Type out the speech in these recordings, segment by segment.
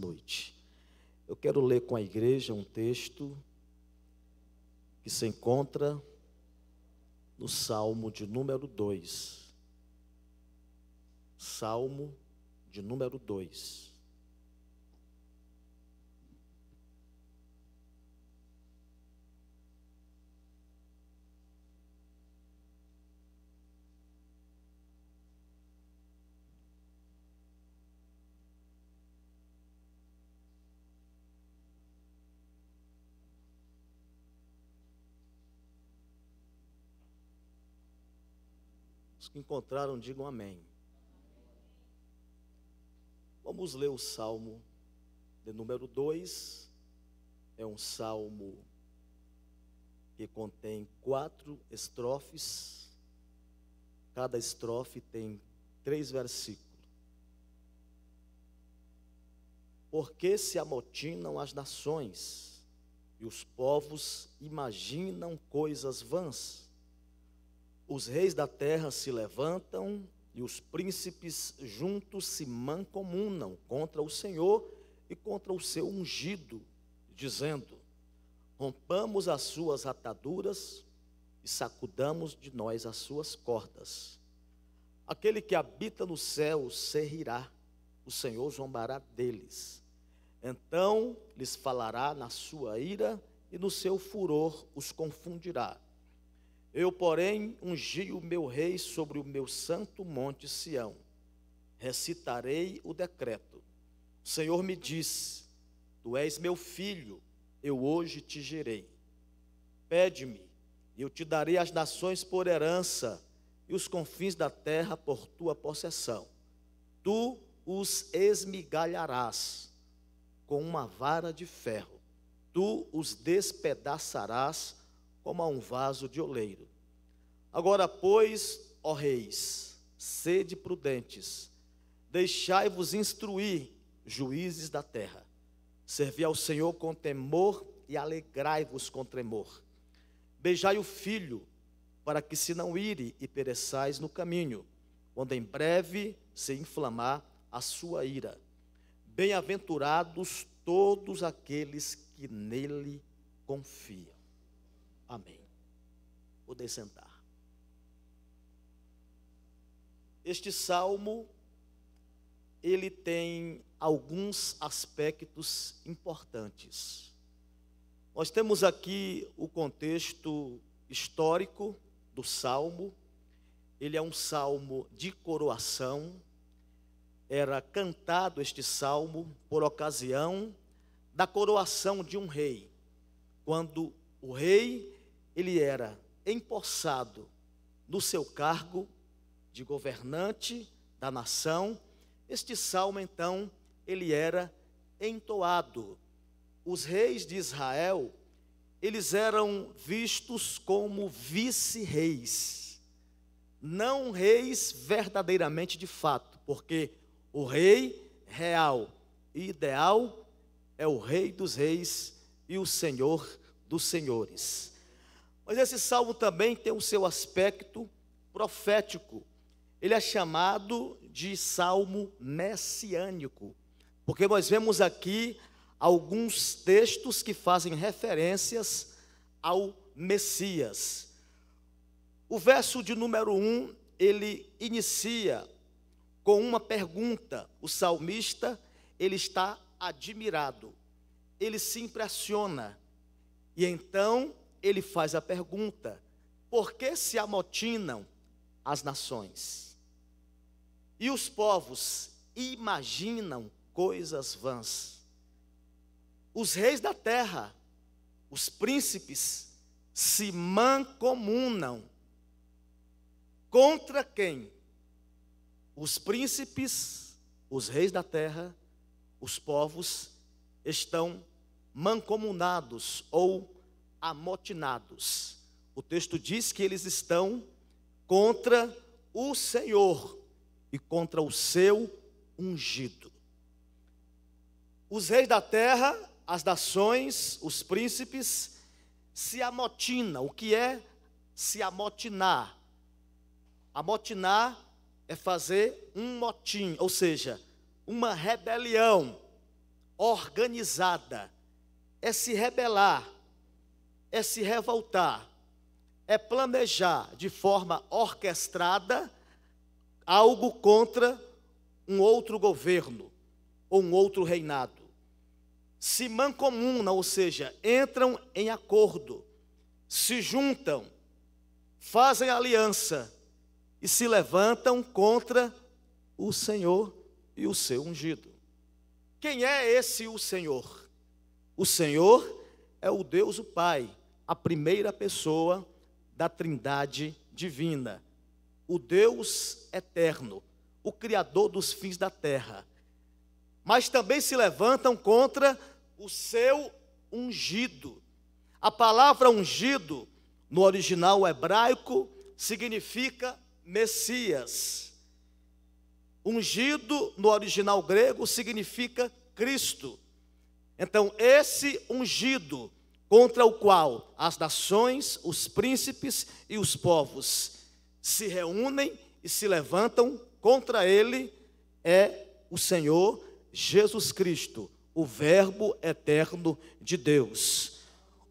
noite. Eu quero ler com a igreja um texto que se encontra no Salmo de número 2. Salmo de número 2. Os que encontraram, digam amém. Vamos ler o Salmo de número 2. É um salmo que contém 4 estrofes. Cada estrofe tem 3 versículos. Porque se amotinam as nações e os povos imaginam coisas vãs. Os reis da terra se levantam e os príncipes juntos se mancomunam contra o Senhor e contra o seu ungido, dizendo: rompamos as suas ataduras e sacudamos de nós as suas cordas. Aquele que habita no céu se rirá, o Senhor zombará deles. Então lhes falará na sua ira e no seu furor os confundirá. Eu, porém, ungi o meu rei sobre o meu santo monte Sião. Recitarei o decreto. O Senhor me disse: tu és meu filho, eu hoje te gerei. Pede-me, e eu te darei as nações por herança, e os confins da terra por tua possessão. Tu os esmigalharás com uma vara de ferro. Tu os despedaçarás como a um vaso de oleiro. Agora, pois, ó reis, sede prudentes, deixai-vos instruir, juízes da terra. Servi ao Senhor com temor e alegrai-vos com tremor. Beijai o filho, para que se não ire e pereçais no caminho, quando em breve se inflamar a sua ira. Bem-aventurados todos aqueles que nele confiam. Amém. Podem sentar. Este salmo, ele tem alguns aspectos importantes. Nós temos aqui o contexto histórico do salmo. Ele é um salmo de coroação. Era cantado este salmo por ocasião da coroação de um rei. Quando o rei, ele era empossado no seu cargo de governante da nação, este salmo então, ele era entoado. Os reis de Israel, eles eram vistos como vice-reis, não reis verdadeiramente de fato, porque o rei real e ideal é o Rei dos Reis e o Senhor dos Senhores. Mas esse salmo também tem o seu aspecto profético. Ele é chamado de salmo messiânico, porque nós vemos aqui alguns textos que fazem referências ao Messias. O verso de número 1, ele inicia com uma pergunta. O salmista, ele está admirado, ele se impressiona, e então ele faz a pergunta: por que se amotinam as nações? E os povos imaginam coisas vãs. Os reis da terra, os príncipes, se mancomunam. Contra quem? Os príncipes, os reis da terra, os povos estão mancomunados ou amotinados. O texto diz que eles estão contra o Senhor e contra o seu ungido. Os reis da terra, as nações, os príncipes se amotinam. O que é se amotinar? Amotinar é fazer um motim, ou seja, uma rebelião organizada, é se rebelar, é se revoltar, é planejar de forma orquestrada algo contra um outro governo ou um outro reinado. Se mancomunam, ou seja, entram em acordo, se juntam, fazem aliança e se levantam contra o Senhor e o seu ungido. Quem é esse o Senhor? O Senhor é o Deus o Pai, a primeira pessoa da Trindade divina, o Deus eterno, o Criador dos fins da terra. Mas também se levantam contra o seu ungido. A palavra ungido, no original hebraico, significa Messias. Ungido, no original grego, significa Cristo. Então, esse ungido, contra o qual as nações, os príncipes e os povos se reúnem e se levantam contra ele, é o Senhor Jesus Cristo, o Verbo eterno de Deus,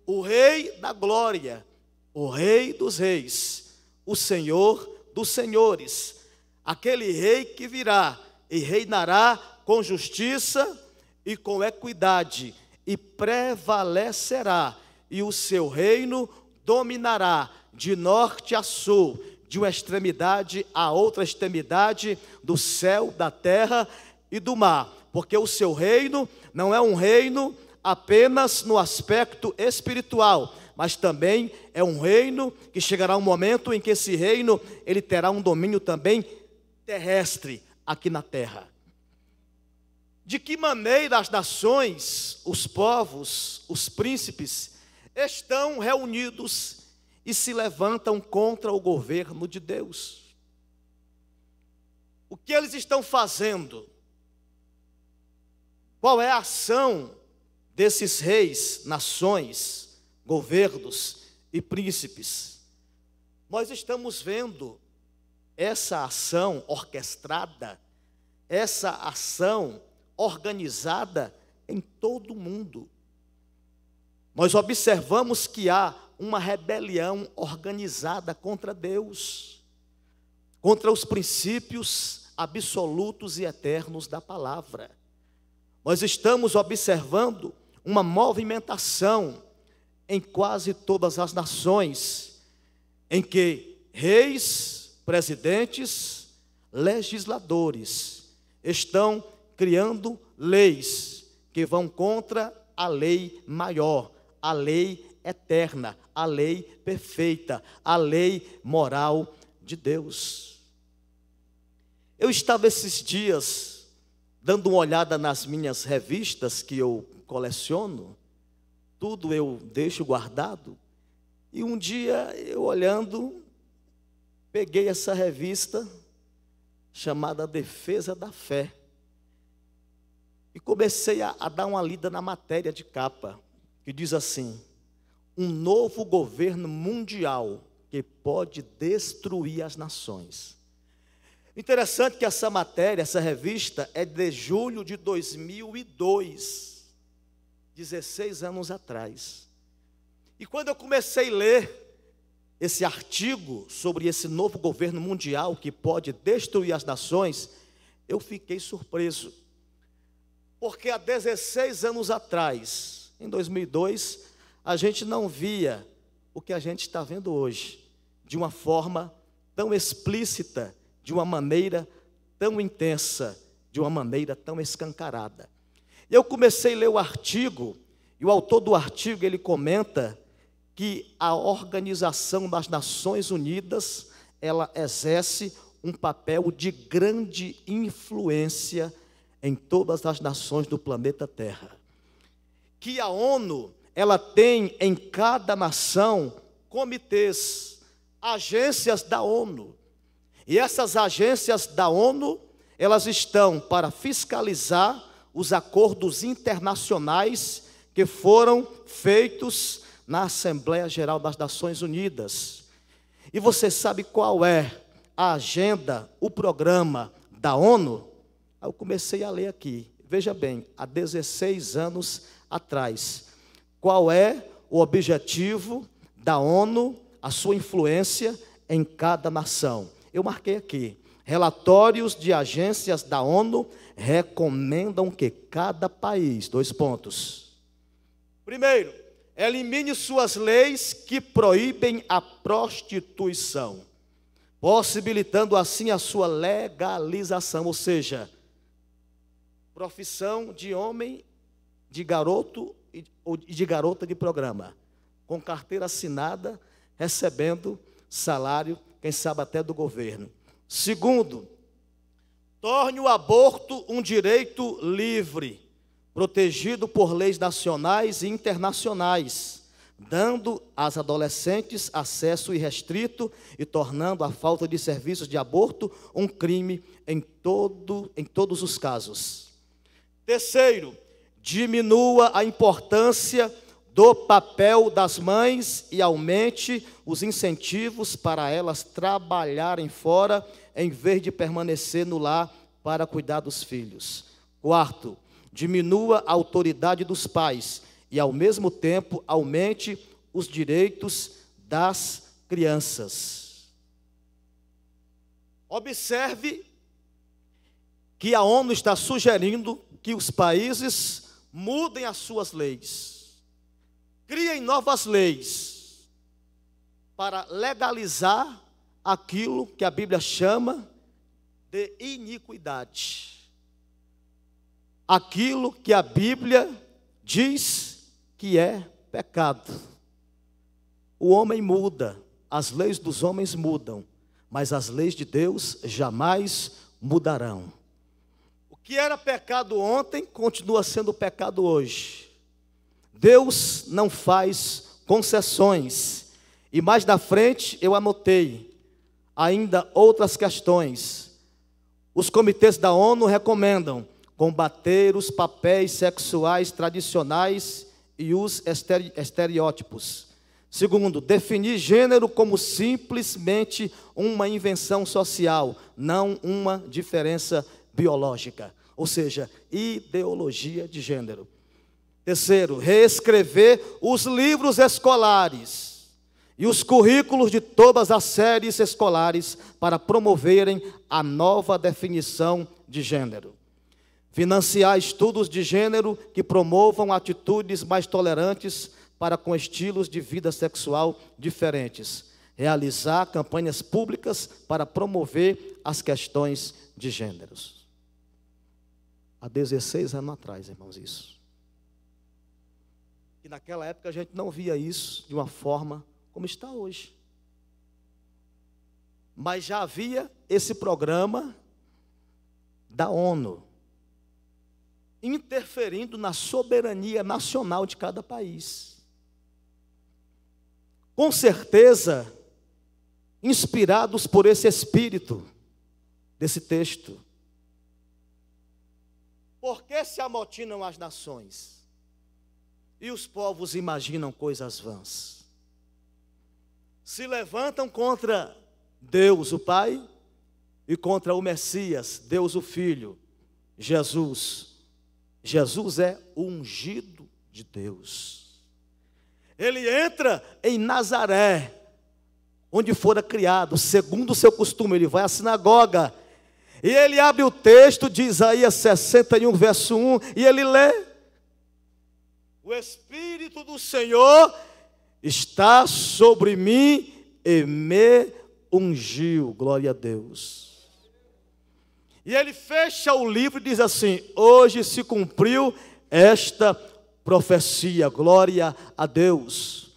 o Rei da glória, o Rei dos reis, o Senhor dos senhores, aquele Rei que virá e reinará com justiça e com equidade, e prevalecerá, e o seu reino dominará de norte a sul, de uma extremidade a outra extremidade do céu, da terra e do mar, porque o seu reino não é um reino apenas no aspecto espiritual, mas também é um reino que chegará um momento em que esse reino, ele terá um domínio também terrestre aqui na terra. De que maneira as nações, os povos, os príncipes estão reunidos e se levantam contra o governo de Deus? O que eles estão fazendo? Qual é a ação desses reis, nações, governos e príncipes? Nós estamos vendo essa ação orquestrada, essa ação organizada em todo o mundo. Nós observamos que há uma rebelião organizada contra Deus, contra os princípios absolutos e eternos da palavra. Nós estamos observando uma movimentação em quase todas as nações, em que reis, presidentes, legisladores estão criando leis que vão contra a lei maior, a lei eterna, a lei perfeita, a lei moral de Deus. Eu estava esses dias dando uma olhada nas minhas revistas que eu coleciono, tudo eu deixo guardado, e um dia eu olhando, peguei essa revista chamada Defesa da Fé, e comecei a dar uma lida na matéria de capa, que diz assim: um novo governo mundial que pode destruir as nações. Interessante que essa matéria, essa revista, é de julho de 2002, 16 anos atrás. E quando eu comecei a ler esse artigo sobre esse novo governo mundial que pode destruir as nações, eu fiquei surpreso. Porque há 16 anos atrás, em 2002, a gente não via o que a gente está vendo hoje, de uma forma tão explícita, de uma maneira tão intensa, de uma maneira tão escancarada. Eu comecei a ler o artigo, e o autor do artigo, ele comenta que a Organização das Nações Unidas, ela exerce um papel de grande influência em todas as nações do planeta Terra. Que a ONU, ela tem em cada nação comitês, agências da ONU. E essas agências da ONU, elas estão para fiscalizar os acordos internacionais que foram feitos na Assembleia Geral das Nações Unidas. E você sabe qual é a agenda, o programa da ONU? Eu comecei a ler aqui, veja bem, há 16 anos atrás. Qual é o objetivo da ONU, a sua influência em cada nação? Eu marquei aqui. Relatórios de agências da ONU recomendam que cada país, 2 pontos. Primeiro, elimine suas leis que proíbem a prostituição, possibilitando assim a sua legalização, ou seja, profissão de homem, de garoto ou de garota de programa, com carteira assinada, recebendo salário, quem sabe até do governo. Segundo, torne o aborto um direito livre, protegido por leis nacionais e internacionais, dando às adolescentes acesso irrestrito e tornando a falta de serviços de aborto um crime em todos os casos. Terceiro, diminua a importância do papel das mães e aumente os incentivos para elas trabalharem fora, em vez de permanecer no lar para cuidar dos filhos. Quarto, diminua a autoridade dos pais e, ao mesmo tempo, aumente os direitos das crianças. Observe que a ONU está sugerindo que os países mudem as suas leis, criem novas leis para legalizar aquilo que a Bíblia chama de iniquidade. Aquilo que a Bíblia diz que é pecado. O homem muda, as leis dos homens mudam, mas as leis de Deus jamais mudarão. O que era pecado ontem continua sendo pecado hoje. Deus não faz concessões. E mais na frente eu anotei ainda outras questões. Os comitês da ONU recomendam combater os papéis sexuais tradicionais e os estereótipos. Segundo, definir gênero como simplesmente uma invenção social, não uma diferença biológica, ou seja, ideologia de gênero. Terceiro, reescrever os livros escolares e os currículos de todas as séries escolares para promoverem a nova definição de gênero. Financiar estudos de gênero que promovam atitudes mais tolerantes para com estilos de vida sexual diferentes. Realizar campanhas públicas para promover as questões de gêneros. Há 16 anos atrás, irmãos, isso. E naquela época a gente não via isso de uma forma como está hoje. Mas já havia esse programa da ONU, interferindo na soberania nacional de cada país. Com certeza, inspirados por esse espírito desse texto. Por que se amotinam as nações? E os povos imaginam coisas vãs. Se levantam contra Deus o Pai e contra o Messias, Deus o Filho, Jesus. Jesus é o ungido de Deus. Ele entra em Nazaré, onde fora criado, segundo o seu costume. Ele vai à sinagoga e ele abre o texto de Isaías 61, verso 1, e ele lê: o Espírito do Senhor está sobre mim e me ungiu. Glória a Deus. E ele fecha o livro e diz assim: hoje se cumpriu esta profecia. Glória a Deus.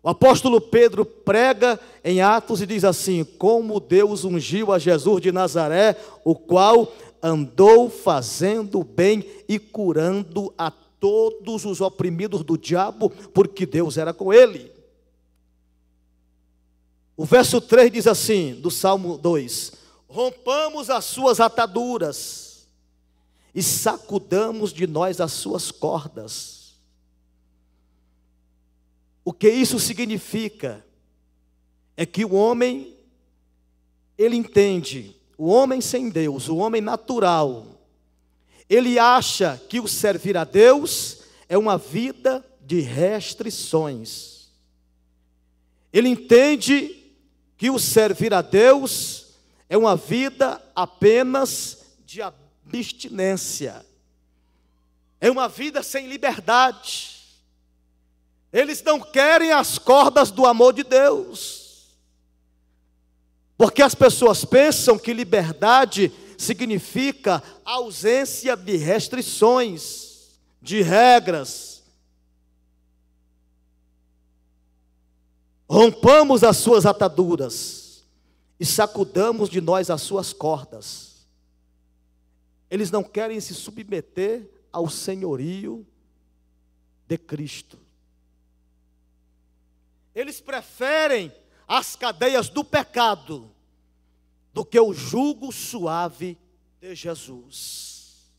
O apóstolo Pedro prega em Atos e diz assim: como Deus ungiu a Jesus de Nazaré, o qual andou fazendo bem e curando a todos os oprimidos do diabo, porque Deus era com ele. O verso 3 diz assim, do Salmo 2: rompamos as suas ataduras e sacudamos de nós as suas cordas. O que isso significa? É que o homem, ele entende, o homem sem Deus, o homem natural, ele acha que o servir a Deus é uma vida de restrições. Ele entende que o servir a Deus é uma vida apenas de abstinência. É uma vida sem liberdade. Eles não querem as cordas do amor de Deus. Porque as pessoas pensam que liberdade significa ausência de restrições, de regras. Rompamos as suas ataduras e sacudamos de nós as suas cordas. Eles não querem se submeter ao senhorio de Cristo. Eles preferem as cadeias do pecado do que o jugo suave de Jesus.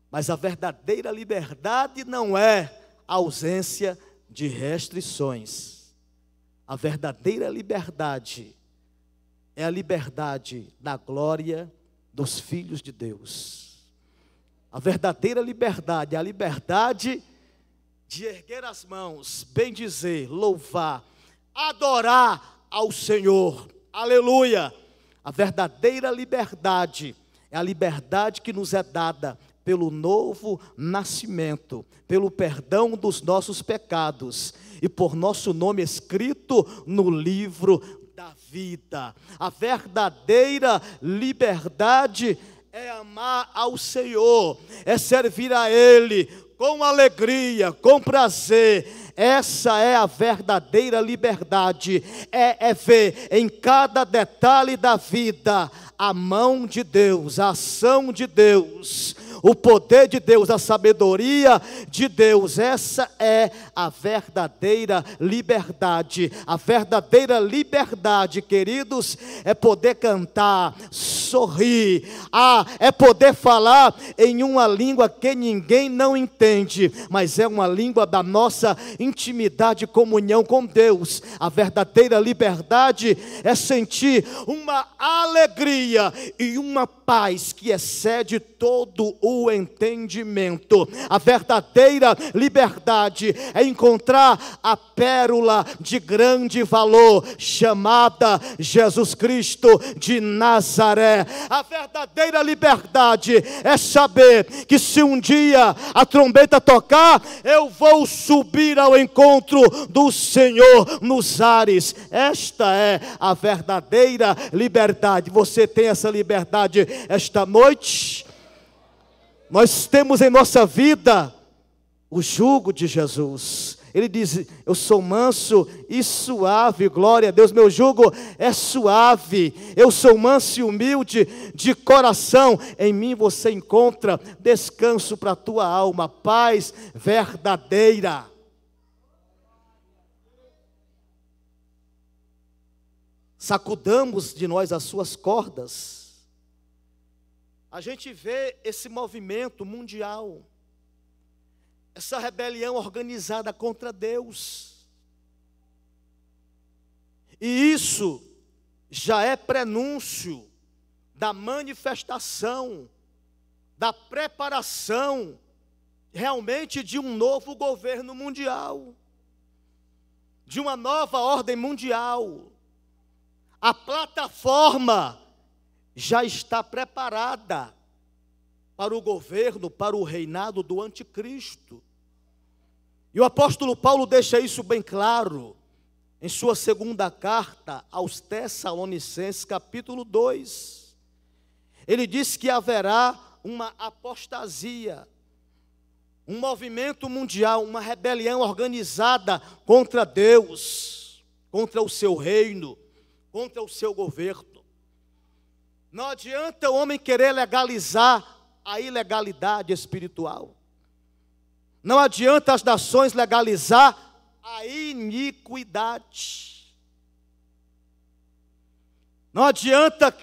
Mas a verdadeira liberdade não é a ausência de restrições. A verdadeira liberdade é a liberdade da glória dos filhos de Deus. A verdadeira liberdade é a liberdade de erguer as mãos, bendizer, louvar, adorar ao Senhor. Aleluia! A verdadeira liberdade é a liberdade que nos é dada pelo novo nascimento, pelo perdão dos nossos pecados e por nosso nome escrito no livro da vida. A verdadeira liberdade é amar ao Senhor, é servir a Ele com alegria, com prazer. Essa é a verdadeira liberdade, é ver em cada detalhe da vida a mão de Deus, a ação de Deus, o poder de Deus, a sabedoria de Deus. Essa é a verdadeira liberdade. A verdadeira liberdade, queridos, é poder cantar, sorrir, é poder falar em uma língua que ninguém não entende, mas é uma língua da nossa intimidade e comunhão com Deus. A verdadeira liberdade é sentir uma alegria e uma paz que excede todo o entendimento. A verdadeira liberdade é encontrar a pérola de grande valor chamada Jesus Cristo de Nazaré. A verdadeira liberdade é saber que se um dia a trombeta tocar, eu vou subir ao encontro do Senhor nos ares. Esta é a verdadeira liberdade. Você tem essa liberdade esta noite? Nós temos em nossa vida o jugo de Jesus. Ele diz: eu sou manso e suave, glória a Deus, meu jugo é suave, eu sou manso e humilde de coração, em mim você encontra descanso para a tua alma, paz verdadeira. Sacudamos de nós as suas cordas. A gente vê esse movimento mundial, essa rebelião organizada contra Deus. E isso já é prenúncio da manifestação, da preparação realmente de um novo governo mundial, de uma nova ordem mundial. A plataforma já está preparada para o governo, para o reinado do anticristo. E o apóstolo Paulo deixa isso bem claro em sua segunda carta aos Tessalonicenses, capítulo 2. Ele diz que haverá uma apostasia, um movimento mundial, uma rebelião organizada contra Deus, contra o seu reino, contra o seu governo. Não adianta o homem querer legalizar a ilegalidade espiritual. Não adianta as nações legalizar a iniquidade. Não adianta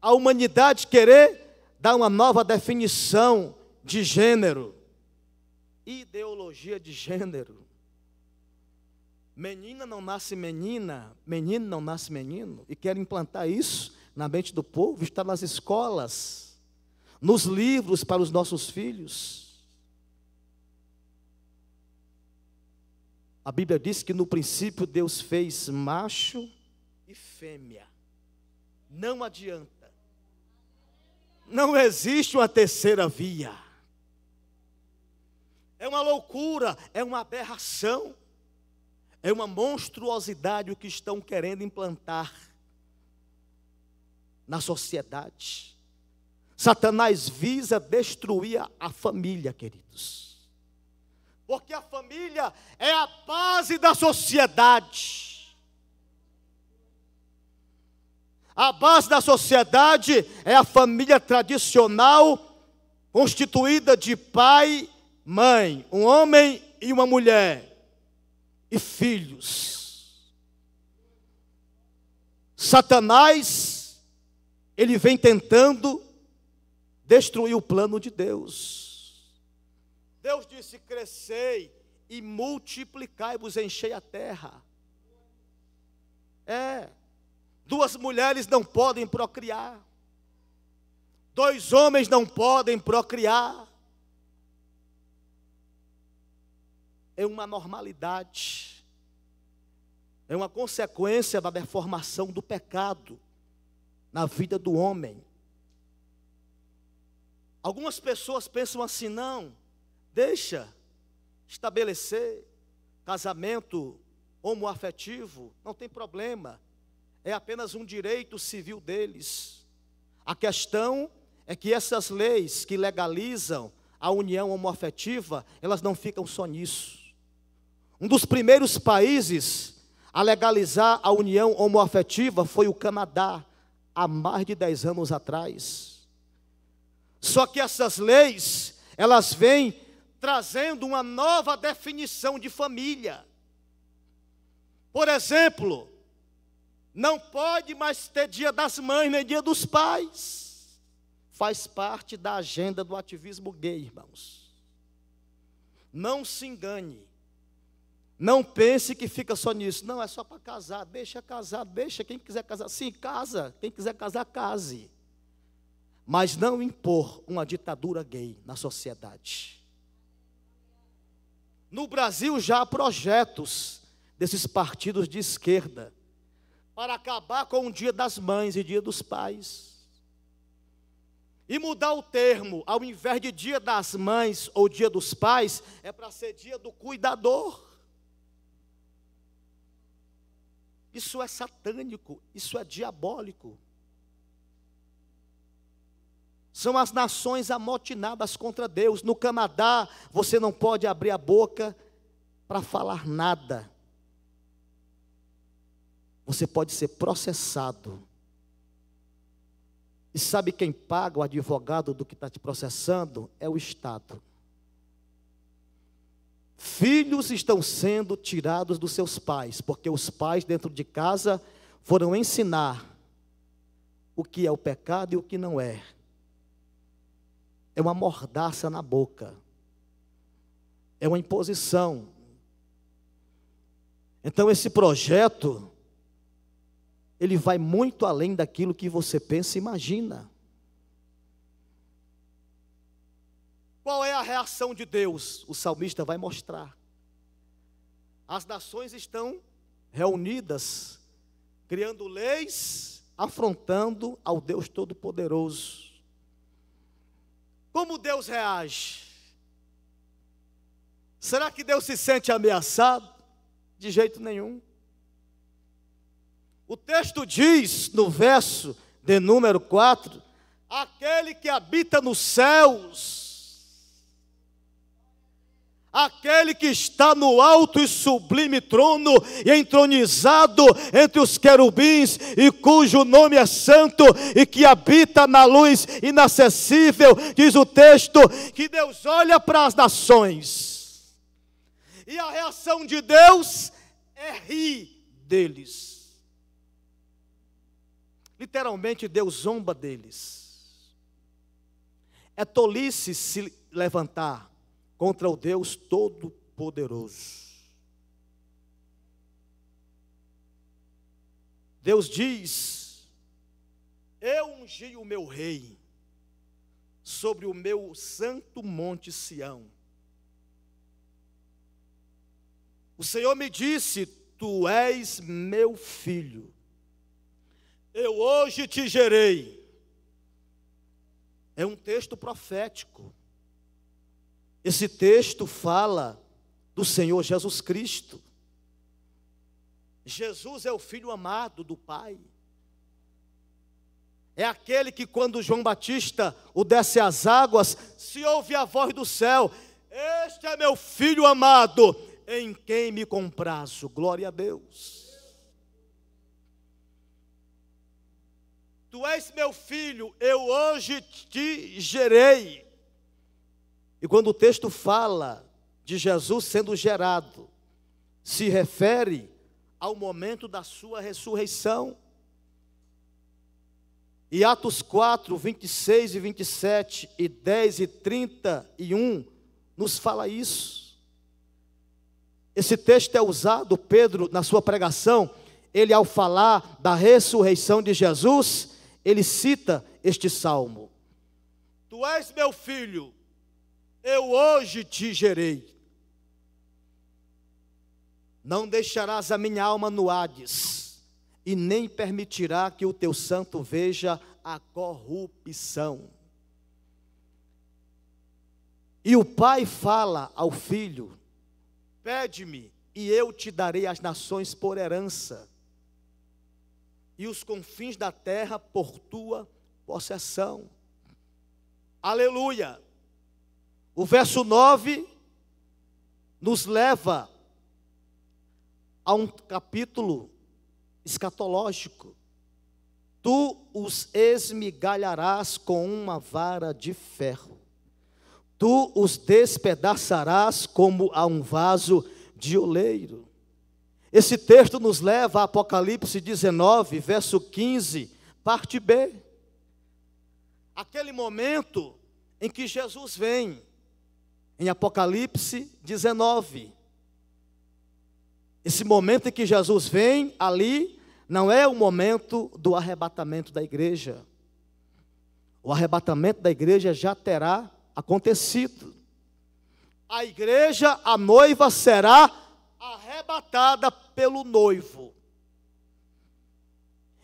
a humanidade querer dar uma nova definição de gênero, ideologia de gênero. Menina não nasce menina, menino não nasce menino, e quer implantar isso na mente do povo, está nas escolas, nos livros para os nossos filhos. A Bíblia diz que no princípio Deus fez macho e fêmea. Não adianta. Não existe uma terceira via. É uma loucura, é uma aberração, é uma monstruosidade o que estão querendo implantar na sociedade. Satanás visa destruir a família, queridos. Porque a família é a base da sociedade. A base da sociedade é a família tradicional, constituída de pai, mãe, um homem e uma mulher, e filhos. Satanás, ele vem tentando destruir o plano de Deus. Deus disse: crescei e multiplicai-vos, enchei a terra. Duas mulheres não podem procriar. Dois homens não podem procriar. É uma normalidade. É uma consequência da deformação do pecado na vida do homem. Algumas pessoas pensam assim: não, deixa estabelecer casamento homoafetivo, não tem problema, é apenas um direito civil deles. A questão é que essas leis que legalizam a união homoafetiva, elas não ficam só nisso. Um dos primeiros países a legalizar a união homoafetiva foi o Canadá, há mais de 10 anos atrás. Só que essas leis, elas vêm trazendo uma nova definição de família. Por exemplo, não pode mais ter dia das mães nem dia dos pais. Faz parte da agenda do ativismo gay, irmãos. Não se engane. Não pense que fica só nisso. Não, é só para casar. Deixa casar, deixa quem quiser casar. Sim, casa. Quem quiser casar, case. Mas não impor uma ditadura gay na sociedade. No Brasil já há projetos desses partidos de esquerda para acabar com o dia das mães e dia dos pais. E mudar o termo, ao invés de dia das mães ou dia dos pais, é para ser dia do cuidador. Isso é satânico, isso é diabólico. São as nações amotinadas contra Deus. No Canadá, você não pode abrir a boca para falar nada. Você pode ser processado. E sabe quem paga o advogado do que está te processando? É o Estado. Filhos estão sendo tirados dos seus pais, porque os pais dentro de casa foram ensinar o que é o pecado e o que não é. É uma mordaça na boca. É uma imposição. Então esse projeto, ele vai muito além daquilo que você pensa e imagina. Qual é a reação de Deus? O salmista vai mostrar. As nações estão reunidas, criando leis, afrontando ao Deus Todo-Poderoso. Como Deus reage? Será que Deus se sente ameaçado? De jeito nenhum. O texto diz, no verso de número 4, aquele que habita nos céus, aquele que está no alto e sublime trono e entronizado entre os querubins, e cujo nome é santo, e que habita na luz inacessível, diz o texto, que Deus olha para as nações, e a reação de Deus é rir deles. Literalmente, Deus zomba deles. É tolice se levantar contra o Deus Todo-Poderoso. Deus diz: eu ungi o meu rei, sobre o meu santo monte Sião. O Senhor me disse: tu és meu filho, eu hoje te gerei. É um texto profético. Esse texto fala do Senhor Jesus Cristo. Jesus é o Filho amado do Pai. É aquele que, quando João Batista o desce às águas, se ouve a voz do céu: este é meu Filho amado, em quem me comprazo. Glória a Deus. Tu és meu filho, eu hoje te gerei. E quando o texto fala de Jesus sendo gerado, se refere ao momento da sua ressurreição. E Atos 4, 26 e 27, e 10 e 31, nos fala isso. Esse texto é usado, Pedro, na sua pregação, ele ao falar da ressurreição de Jesus, ele cita este salmo: tu és meu filho, eu hoje te gerei. Não deixarás a minha alma no Hades, e nem permitirá que o teu santo veja a corrupção. E o pai fala ao filho: pede-me, e eu te darei as nações por herança, e os confins da terra por tua possessão. Aleluia! O verso 9 nos leva a um capítulo escatológico. Tu os esmigalharás com uma vara de ferro, tu os despedaçarás como a um vaso de oleiro. Esse texto nos leva a Apocalipse 19, verso 15, parte B. Aquele momento em que Jesus vem, em Apocalipse 19. Esse momento em que Jesus vem, ali, não é o momento do arrebatamento da igreja. O arrebatamento da igreja já terá acontecido. A igreja, a noiva, será arrebatada pelo noivo.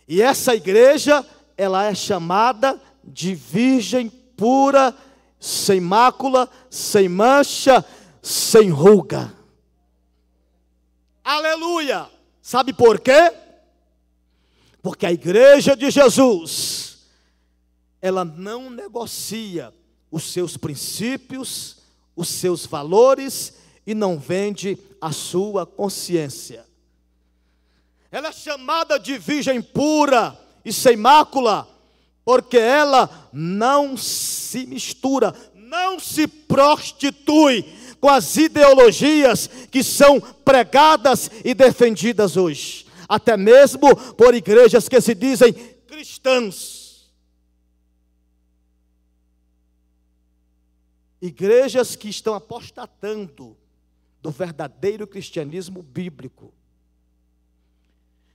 E essa igreja, ela é chamada de virgem pura, sem mácula, sem mancha, sem ruga. Aleluia! Sabe por quê? Porque a igreja de Jesus, ela não negocia os seus princípios, os seus valores, e não vende a sua consciência. Ela é chamada de virgem pura e sem mácula, porque ela não se mistura, não se prostitui com as ideologias que são pregadas e defendidas hoje, até mesmo por igrejas que se dizem cristãs. Igrejas que estão apostatando do verdadeiro cristianismo bíblico,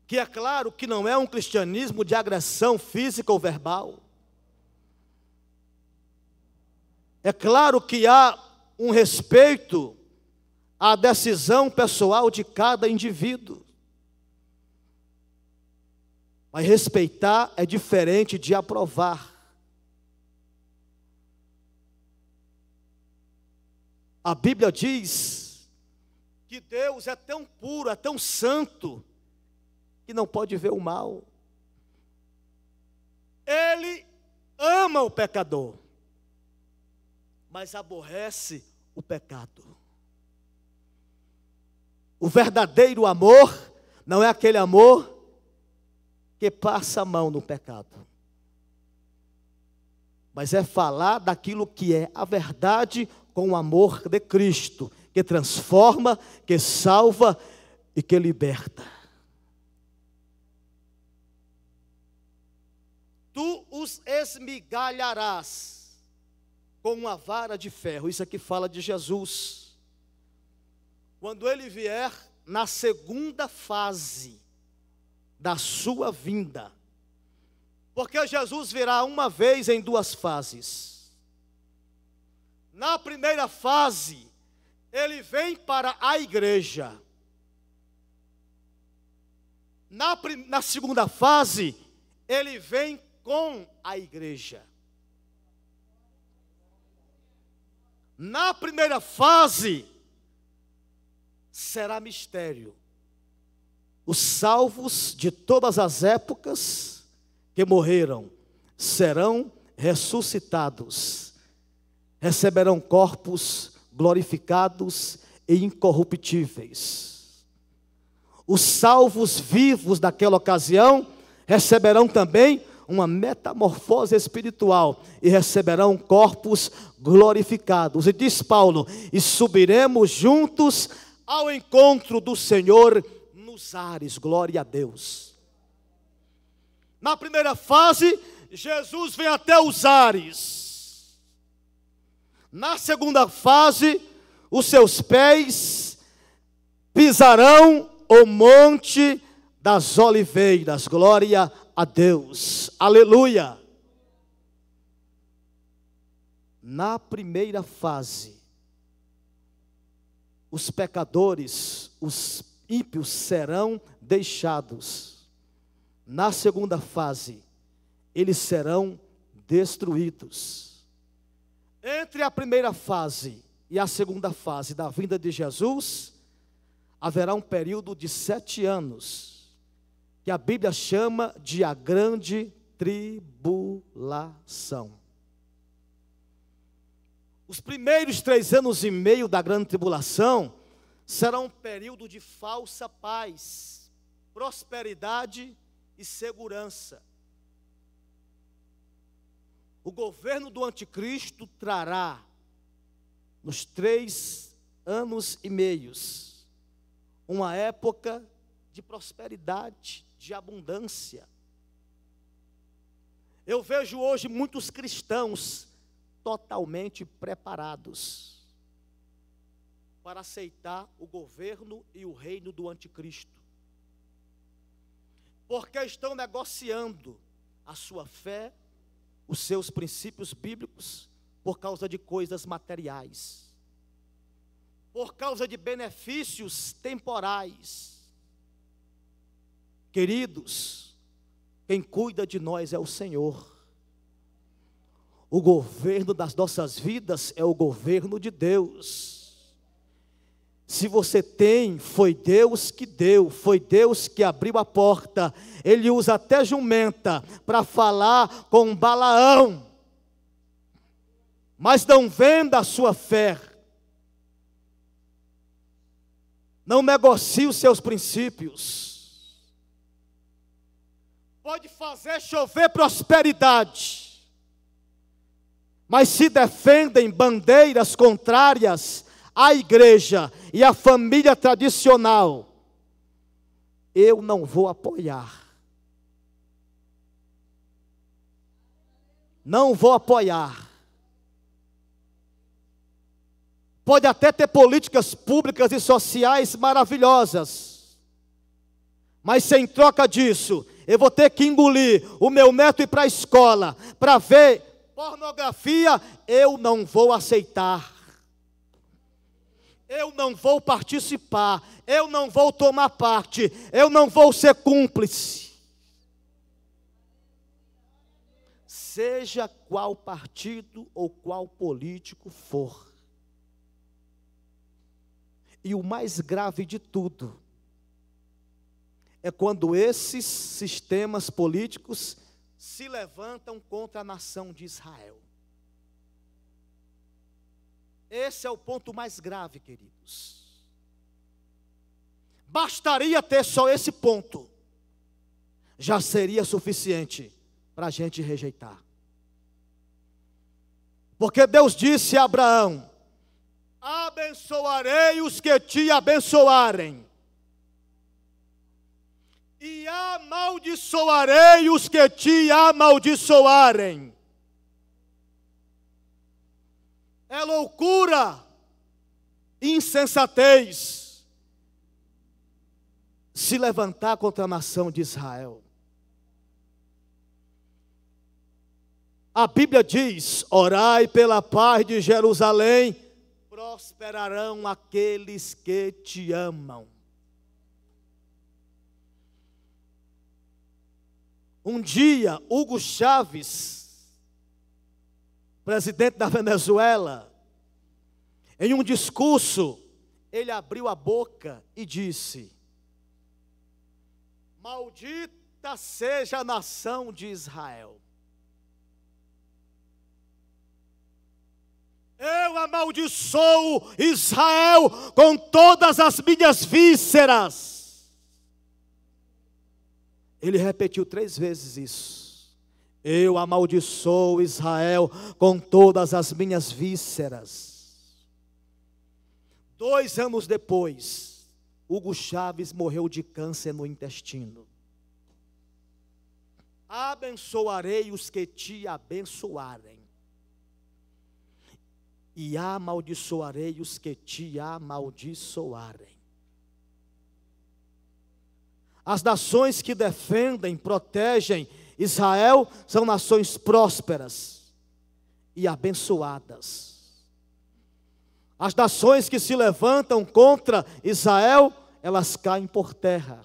que é claro que não é um cristianismo de agressão física ou verbal. É claro que há um respeito à decisão pessoal de cada indivíduo. Mas respeitar é diferente de aprovar. A Bíblia diz que Deus é tão puro, é tão santo, que não pode ver o mal. Ele ama o pecador, mas aborrece o pecado. O verdadeiro amor não é aquele amor que passa a mão no pecado, mas é falar daquilo que é a verdade com o amor de Cristo, que transforma, que salva e que liberta. Tu os esmigalharás com uma vara de ferro. Isso aqui fala de Jesus. Quando ele vier na segunda fase da sua vinda. Porque Jesus virá uma vez em duas fases. Na primeira fase, ele vem para a igreja. Na segunda fase, ele vem com a igreja. Na primeira fase, será mistério. Os salvos de todas as épocas que morreram serão ressuscitados, receberão corpos glorificados e incorruptíveis. Os salvos vivos daquela ocasião receberão também uma metamorfose espiritual e receberão corpos glorificados. E diz Paulo: e subiremos juntos ao encontro do Senhor nos ares. Glória a Deus. Na primeira fase, Jesus vem até os ares. Na segunda fase, os seus pés pisarão o monte das oliveiras. Glória a Deus. Aleluia. Na primeira fase, os pecadores, os ímpios serão deixados. Na segunda fase, eles serão destruídos. Entre a primeira fase e a segunda fase da vinda de Jesus, haverá um período de 7 anos, que a Bíblia chama de a grande tribulação. Os primeiros 3 anos e meio da grande tribulação serão um período de falsa paz, prosperidade e segurança. O governo do anticristo trará, nos 3 anos e meios, uma época de prosperidade, de abundância. Eu vejo hoje muitos cristãos totalmente preparados para aceitar o governo e o reino do anticristo, porque estão negociando a sua fé, os seus princípios bíblicos, por causa de coisas materiais, por causa de benefícios temporais. Queridos, quem cuida de nós é o Senhor. O governo das nossas vidas é o governo de Deus. Se você tem, foi Deus que deu, foi Deus que abriu a porta. Ele usa até jumenta para falar com Balaão. Mas não venda a sua fé. Não negocie os seus princípios. Pode fazer chover prosperidade, mas se defendem bandeiras contrárias à igreja e à família tradicional, eu não vou apoiar. Não vou apoiar. Pode até ter políticas públicas e sociais maravilhosas, mas sem troca disso, eu vou ter que engolir o meu neto ir para a escola para ver pornografia. Eu não vou aceitar. Eu não vou participar. Eu não vou tomar parte. Eu não vou ser cúmplice. Seja qual partido ou qual político for. E o mais grave de tudo é quando esses sistemas políticos se levantam contra a nação de Israel. Esse é o ponto mais grave, queridos. Bastaria ter só esse ponto, já seria suficiente para a gente rejeitar. Porque Deus disse a Abraão: abençoarei os que te abençoarem, e amaldiçoarei os que te amaldiçoarem. É loucura, insensatez se levantar contra a nação de Israel. A Bíblia diz: orai pela paz de Jerusalém, prosperarão aqueles que te amam. Um dia, Hugo Chávez, presidente da Venezuela, em um discurso, ele abriu a boca e disse: maldita seja a nação de Israel. Eu amaldiçoo Israel com todas as minhas vísceras. Ele repetiu 3 vezes isso. Eu amaldiçoo Israel com todas as minhas vísceras. 2 anos depois, Hugo Chávez morreu de câncer no intestino. Abençoarei os que te abençoarem, e amaldiçoarei os que te amaldiçoarem. As nações que defendem, protegem Israel são nações prósperas e abençoadas. As nações que se levantam contra Israel, elas caem por terra.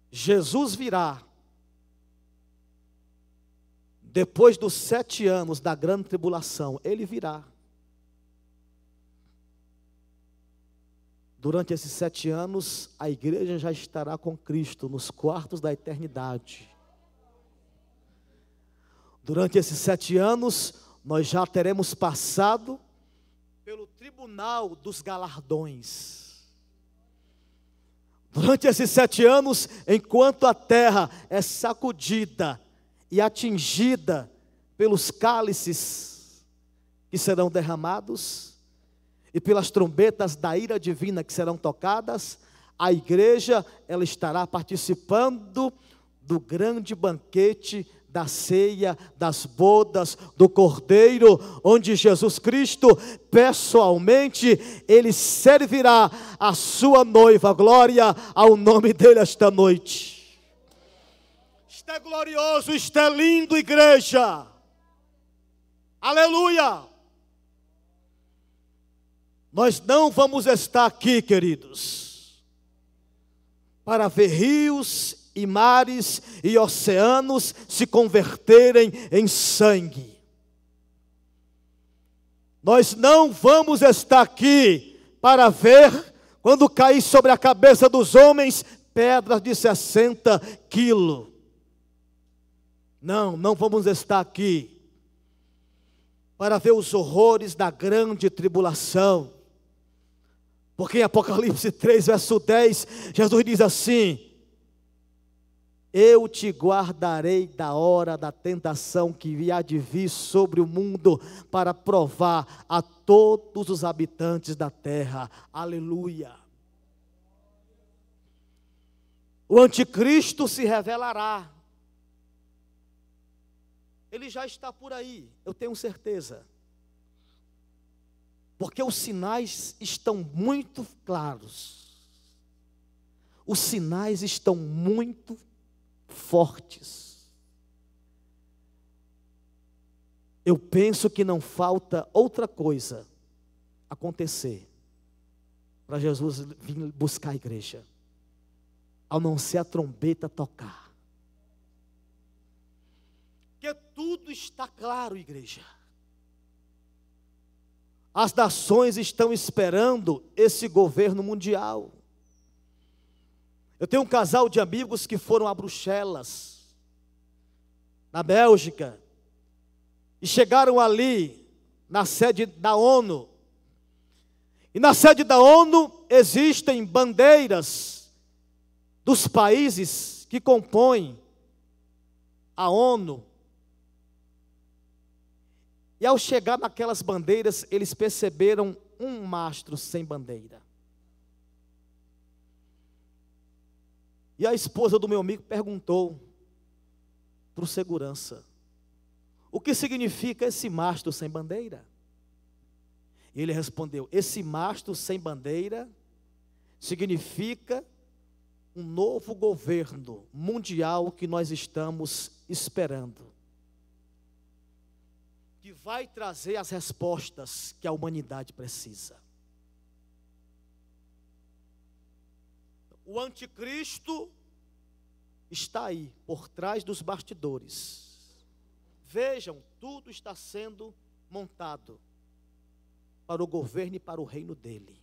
Jesus virá depois dos 7 anos da grande tribulação. Ele virá. Durante esses 7 anos, a igreja já estará com Cristo nos quartos da eternidade. Durante esses 7 anos, nós já teremos passado pelo tribunal dos galardões. Durante esses 7 anos, enquanto a terra é sacudida e atingida pelos cálices que serão derramados e pelas trombetas da ira divina que serão tocadas, a igreja, ela estará participando do grande banquete da ceia, das bodas, do Cordeiro, onde Jesus Cristo, pessoalmente, Ele servirá a sua noiva. Glória ao nome dEle esta noite. Isto é glorioso, isto é lindo, igreja. Aleluia. Nós não vamos estar aqui, queridos, para ver rios e mares e oceanos se converterem em sangue. Nós não vamos estar aqui para ver, quando cair sobre a cabeça dos homens, pedras de 60 quilos. Não vamos estar aqui para ver os horrores da grande tribulação. Porque em Apocalipse 3, verso 10, Jesus diz assim: eu te guardarei da hora da tentação que há de vir sobre o mundo, para provar a todos os habitantes da terra. Aleluia. O anticristo se revelará. Ele já está por aí, eu tenho certeza. Porque os sinais estão muito claros. Os sinais estão muito fortes. Eu penso que não falta outra coisa acontecer para Jesus vir buscar a igreja, ao não ser a trombeta tocar. Porque tudo está claro, igreja. As nações estão esperando esse governo mundial. Eu tenho um casal de amigos que foram a Bruxelas, na Bélgica, e chegaram ali, na sede da ONU. E na sede da ONU existem bandeiras dos países que compõem a ONU. E ao chegar naquelas bandeiras, eles perceberam um mastro sem bandeira. E a esposa do meu amigo perguntou para o segurança: o que significa esse mastro sem bandeira? E ele respondeu: esse mastro sem bandeira significa um novo governo mundial que nós estamos esperando, que vai trazer as respostas que a humanidade precisa. O anticristo está aí, por trás dos bastidores. Vejam, tudo está sendo montado para o governo e para o reino dele.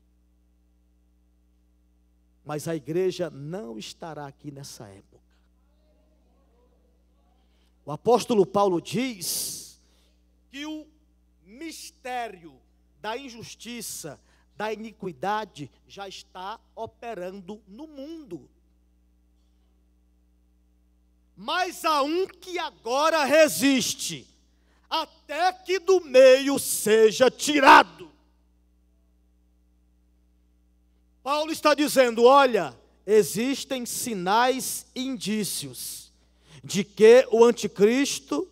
Mas a igreja não estará aqui nessa época. O apóstolo Paulo diz que o mistério da injustiça, da iniquidade, já está operando no mundo. Mas há um que agora resiste, até que do meio seja tirado. Paulo está dizendo, olha, existem sinais e indícios de que o anticristo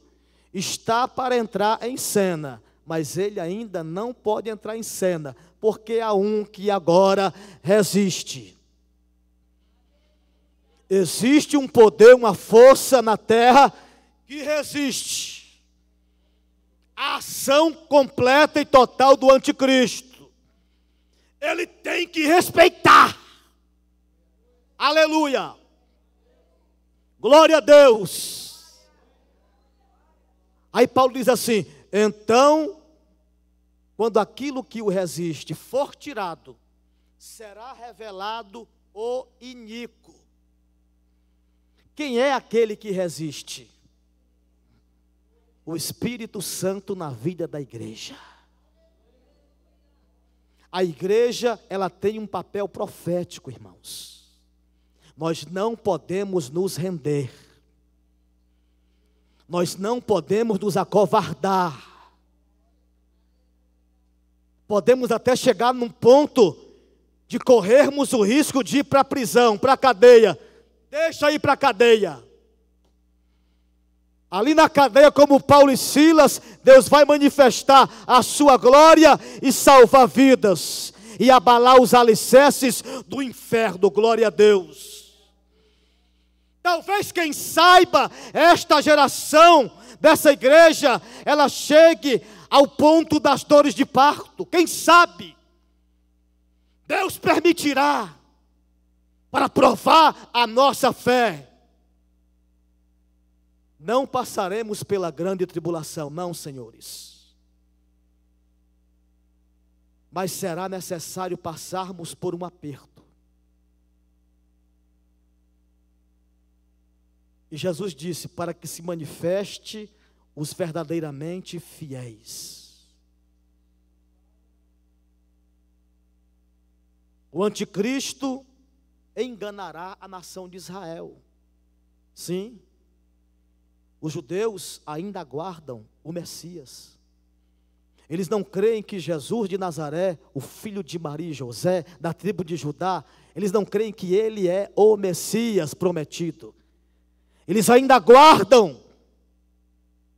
está para entrar em cena, mas ele ainda não pode entrar em cena, porque há um que agora resiste. Existe um poder, uma força na terra que resiste à ação completa e total do anticristo. Ele tem que respeitar. Aleluia. Glória a Deus. Aí Paulo diz assim, então, quando aquilo que o resiste for tirado, será revelado o iníquo. Quem é aquele que resiste? O Espírito Santo na vida da igreja. A igreja, ela tem um papel profético, irmãos. Nós não podemos nos render. Nós não podemos nos acovardar. Podemos até chegar num ponto de corrermos o risco de ir para a prisão, para a cadeia. Deixa ir para a cadeia. Ali na cadeia, como Paulo e Silas, Deus vai manifestar a sua glória e salvar vidas, e abalar os alicerces do inferno, glória a Deus. Talvez, quem saiba, esta geração dessa igreja, ela chegue ao ponto das dores de parto, quem sabe? Deus permitirá, para provar a nossa fé. Não passaremos pela grande tribulação, não, senhores. Mas será necessário passarmos por um aperto. E Jesus disse, para que se manifeste os verdadeiramente fiéis. O anticristo enganará a nação de Israel. Sim. Os judeus ainda aguardam o Messias. Eles não creem que Jesus de Nazaré, o filho de Maria e José, da tribo de Judá, eles não creem que ele é o Messias prometido. Eles ainda aguardam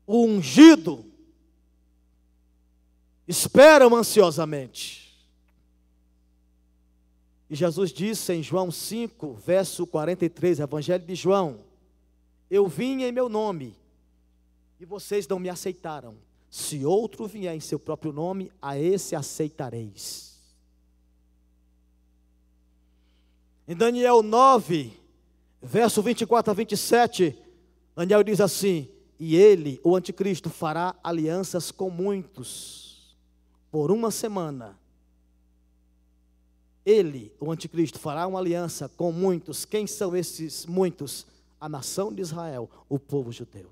o ungido. Esperam ansiosamente. E Jesus disse em João 5, verso 43, Evangelho de João, eu vim em meu nome, e vocês não me aceitaram. Se outro vier em seu próprio nome, a esse aceitareis. Em Daniel 9, verso 24 a 27, Daniel diz assim, e ele, o anticristo, fará alianças com muitos, por uma semana. Ele, o anticristo, fará uma aliança com muitos. Quem são esses muitos? A nação de Israel, o povo judeu.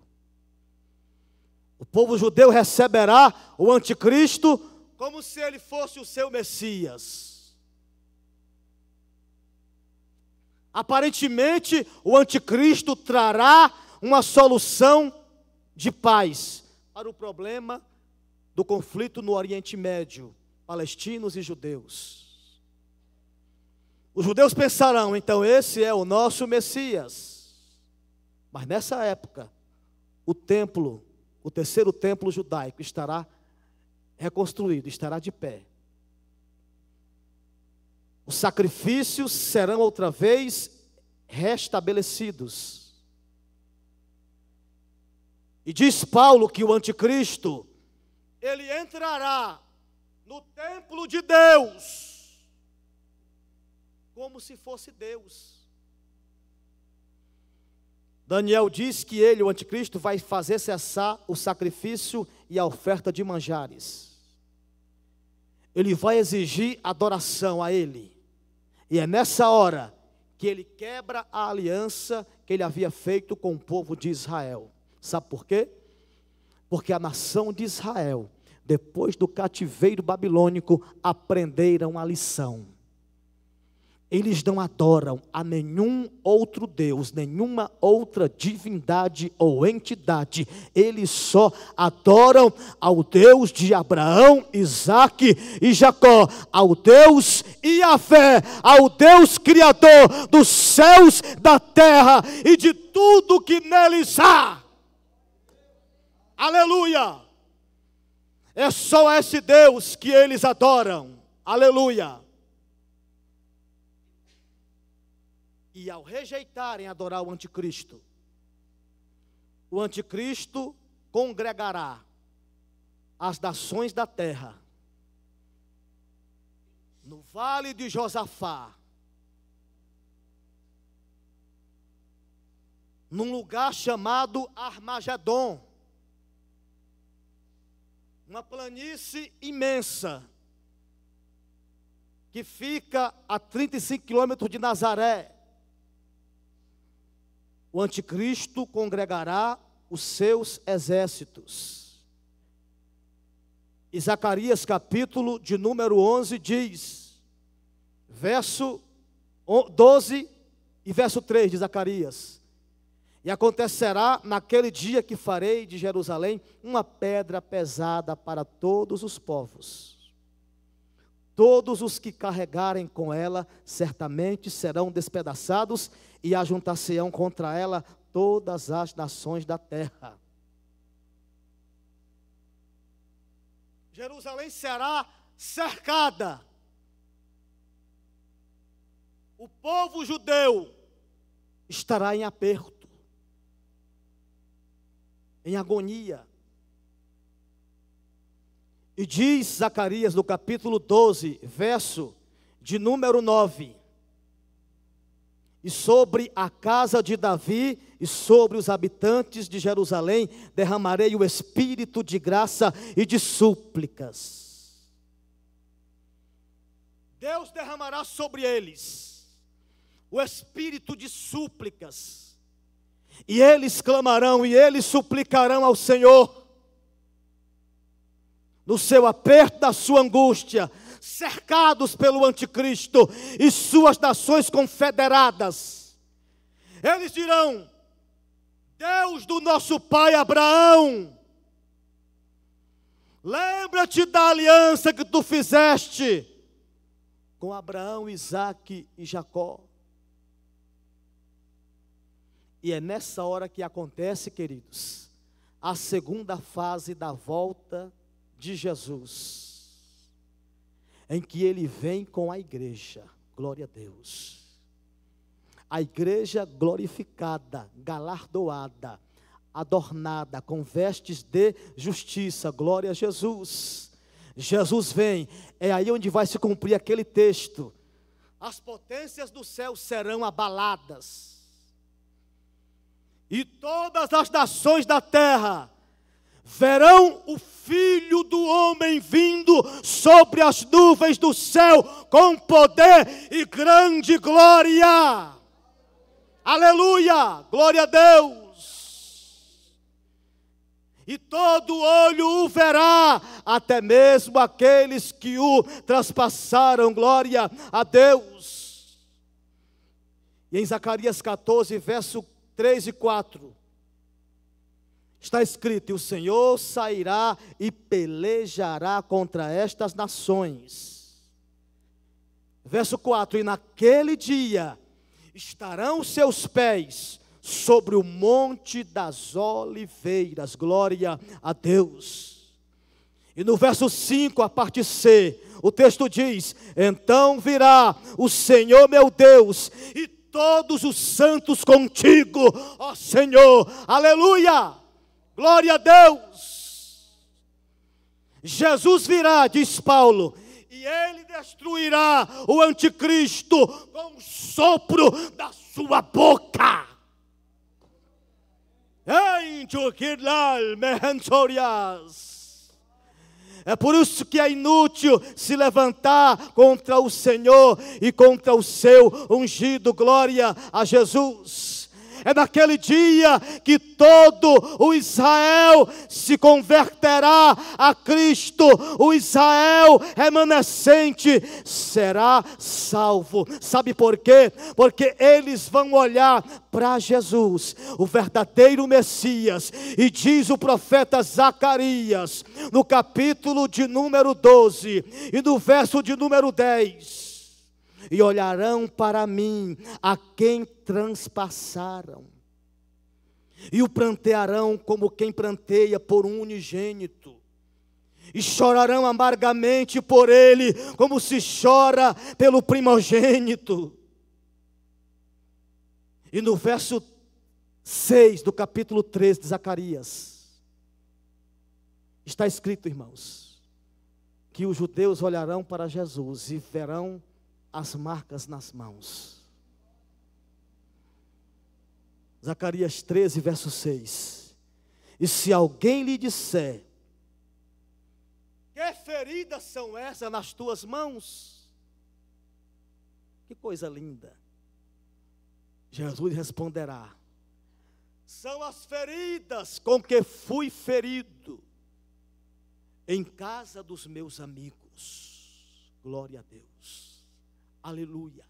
O povo judeu receberá o anticristo como se ele fosse o seu Messias. Aparentemente, o anticristo trará uma solução de paz para o problema do conflito no Oriente Médio, palestinos e judeus. Os judeus pensarão, então esse é o nosso Messias. Mas nessa época, o templo, o terceiro templo judaico estará reconstruído, estará de pé. Os sacrifícios serão outra vez restabelecidos. E diz Paulo que o anticristo, ele entrará no templo de Deus, como se fosse Deus. Daniel diz que ele, o anticristo, vai fazer cessar o sacrifício e a oferta de manjares. Ele vai exigir adoração a ele. E é nessa hora que ele quebra a aliança que ele havia feito com o povo de Israel. Sabe por quê? Porque a nação de Israel, depois do cativeiro babilônico, aprenderam a lição. Eles não adoram a nenhum outro Deus, nenhuma outra divindade ou entidade. Eles só adoram ao Deus de Abraão, Isaque e Jacó, ao Deus Yahvé, ao Deus Criador dos céus, da terra e de tudo que neles há. Aleluia! É só esse Deus que eles adoram. Aleluia! E ao rejeitarem adorar o anticristo congregará as nações da terra no vale de Josafá, num lugar chamado Armagedon, uma planície imensa que fica a 35 quilômetros de Nazaré. O anticristo congregará os seus exércitos. E Zacarias capítulo de número 11 diz, verso 12 e verso 3 de Zacarias: e acontecerá naquele dia que farei de Jerusalém uma pedra pesada para todos os povos. Todos os que carregarem com ela certamente serão despedaçados, e ajuntar-se-ão contra ela todas as nações da terra. Jerusalém será cercada. O povo judeu estará em aperto, em agonia. E diz Zacarias no capítulo 12, verso de número 9: e sobre a casa de Davi e sobre os habitantes de Jerusalém derramarei o espírito de graça e de súplicas. Deus derramará sobre eles o espírito de súplicas, e eles clamarão e eles suplicarão ao Senhor, no seu aperto, da sua angústia, cercados pelo anticristo e suas nações confederadas. Eles dirão: Deus do nosso pai Abraão, lembra-te da aliança que tu fizeste com Abraão, Isaque e Jacó. E é nessa hora que acontece, queridos, a segunda fase da volta de Jesus, em que ele vem com a igreja. Glória a Deus. A igreja glorificada, galardoada, adornada com vestes de justiça. Glória a Jesus. Jesus vem. É aí onde vai se cumprir aquele texto: as potências do céu serão abaladas, e todas as nações da terra verão o Filho do Homem vindo sobre as nuvens do céu com poder e grande glória. Aleluia, glória a Deus. E todo olho o verá, até mesmo aqueles que o traspassaram. Glória a Deus. E em Zacarias 14, verso 3 e 4, está escrito: e o Senhor sairá e pelejará contra estas nações. Verso 4: e naquele dia estarão seus pés sobre o monte das oliveiras. Glória a Deus. E no verso 5, a parte C, o texto diz: então virá o Senhor meu Deus, e todos os santos contigo, ó Senhor. Aleluia! Glória a Deus! Jesus virá, diz Paulo, e ele destruirá o anticristo com o sopro da sua boca. É por isso que é inútil se levantar contra o Senhor e contra o seu ungido. Glória a Jesus. É naquele dia que todo o Israel se converterá a Cristo. O Israel remanescente será salvo. Sabe por quê? Porque eles vão olhar para Jesus, o verdadeiro Messias. E diz o profeta Zacarias, no capítulo de número 12 e no verso de número 10. E olharão para mim a quem transpassaram, e o prantearão como quem pranteia por um unigênito, e chorarão amargamente por ele, como se chora pelo primogênito. E no verso 6 do capítulo 13 de Zacarias, está escrito, irmãos, que os judeus olharão para Jesus e verão as marcas nas mãos. Zacarias 13, verso 6. E se alguém lhe disser: que feridas são essas nas tuas mãos? Que coisa linda. Jesus responderá: são as feridas com que fui ferido em casa dos meus amigos. Glória a Deus. Aleluia.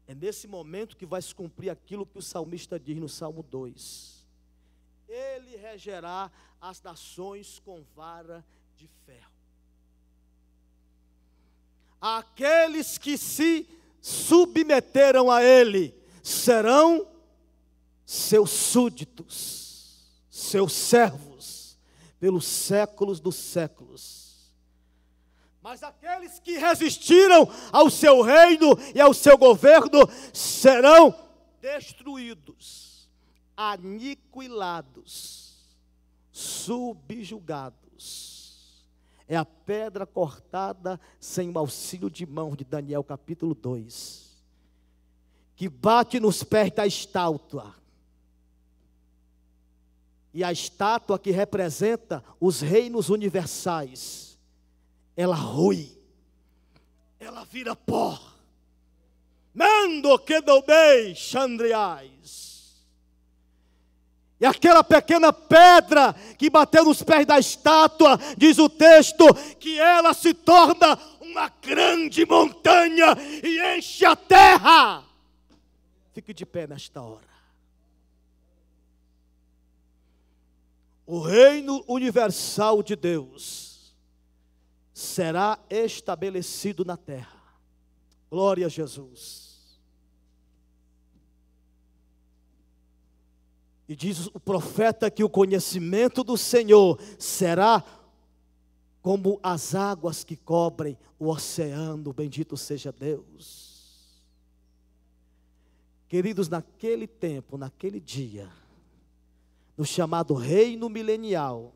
É nesse momento que vai se cumprir aquilo que o salmista diz no Salmo 2. Ele regerá as nações com vara de ferro. Aqueles que se submeteram a ele serão seus súditos, seus servos, pelos séculos dos séculos. Mas aqueles que resistiram ao seu reino e ao seu governo serão destruídos, aniquilados, subjugados. É a pedra cortada sem o auxílio de mão de Daniel capítulo 2, que bate nos pés da estátua. E a estátua que representa os reinos universais, ela rui, ela vira pó. Mando que dobei chandriais. E aquela pequena pedra que bateu nos pés da estátua, diz o texto, que ela se torna uma grande montanha e enche a terra. Fique de pé nesta hora. O reino universal de Deus será estabelecido na terra. Glória a Jesus. E diz o profeta que o conhecimento do Senhor será como as águas que cobrem o oceano. Bendito seja Deus. Queridos, naquele tempo, naquele dia, no chamado reino milenial,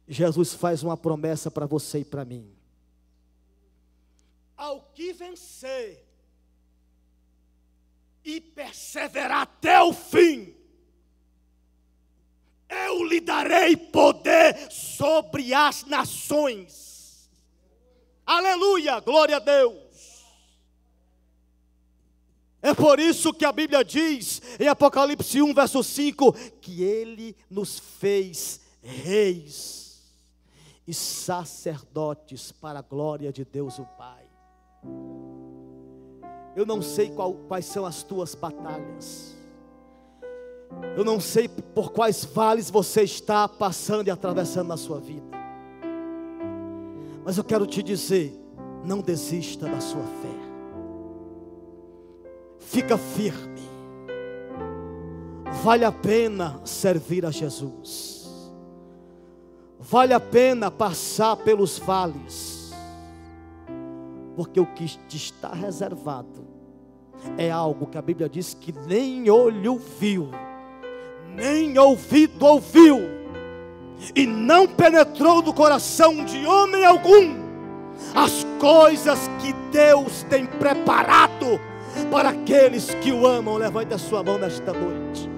Jesus faz uma promessa para você e para mim. Ao que vencer e perseverar até o fim, eu lhe darei poder sobre as nações. Aleluia, glória a Deus. É por isso que a Bíblia diz em Apocalipse 1, verso 5, que Ele nos fez reis e sacerdotes para a glória de Deus o Pai. Eu não sei quais são as tuas batalhas. Eu não sei por quais vales você está passando e atravessando na sua vida. Mas eu quero te dizer, não desista da sua fé. Fica firme. Vale a pena servir a Jesus. Vale a pena passar pelos vales. Porque o que te está reservado é algo que a Bíblia diz que nem olho viu, nem ouvido ouviu, e não penetrou no coração de homem algum as coisas que Deus tem preparado para aqueles que o amam. Levante a sua mão nesta noite.